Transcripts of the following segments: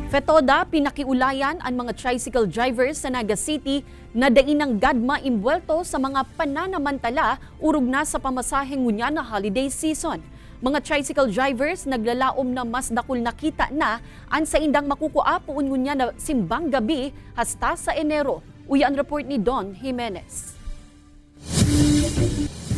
Fetoda, pinakiulayan ang mga tricycle drivers sa Naga City na dainang gadma imbwelto sa mga pananamantala urog na sa pamasaheng ngunya na holiday season. Mga tricycle drivers naglalaom na mas dakul nakita na ang sa indang makukuha puun ngunya na simbang gabi hasta sa Enero. Uya ang report ni Don Jimenez.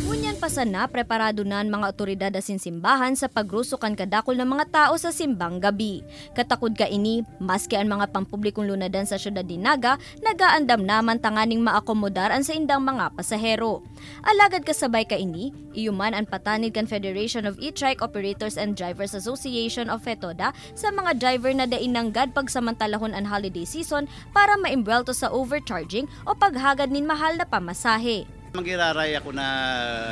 Ngunyan pasan na preparado na ang mga otoridad asin simbahan sa pagrusukan kadakol ng mga tao sa simbang gabi. Katakod ka ini, maski ang mga pampublikong lunadan sa syudad ni Naga, nagaandam naman tanganing maakomodar ang sa indang mga pasahero. Alagad kasabay ka ini, iyuman ang patanid kan Federation of E-Trike Operators and Drivers Association of Fetoda sa mga driver na dainanggad pagsamantalahon ang holiday season para maimbwelto sa overcharging o paghagad nin mahal na pamasahe. Magiraray ako na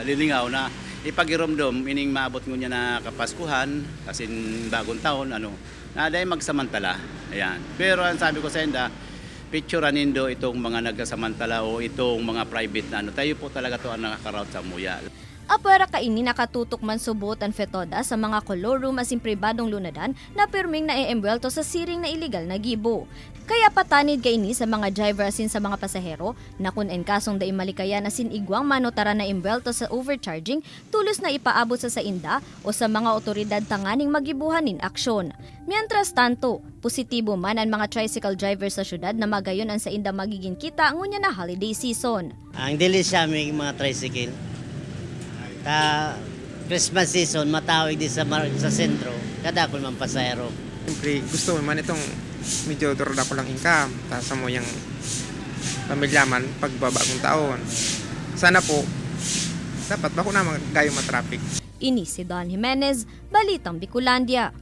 lilingaw na ipagiromdom ining maabot ngunya na kapaskuhan kasi bagong taon na dahil magsamantala. Ayan. Pero ang sabi ko sa inda, picturean nindo itong mga nagkasamantala o itong mga private na tayo po talaga to ang nakaka-route sa muya. Apwera ka ini nakatutok man subot ang Fetoda sa mga color room asin pribadong lunadan na pirming naiembwelto sa siring na iligal na gibo. Kaya patanid ka ini sa mga driver asin sa mga pasahero na kung enkasong da imalikayan asin igwang manotara na iembwelto sa overcharging, tulos na ipaabot sa inda o sa mga otoridad tanganing magibuhan nin aksyon. Mientras tanto, positibo man ang mga tricycle drivers sa syudad na magayon ang sa inda magiging kita ngunya na holiday season. Ang dili sa aming mga tricycle. Christmas season, matawag din sa sentro, kadakol man pasahero. Siyempre, gusto mo man itong medyo duro-dako lang income, tapos mo yung pamilyaman pagbabagong taon. Sana po, dapat bako naman gayong matraffic. Ini si Don Jimenez, Balitang Bicolandia.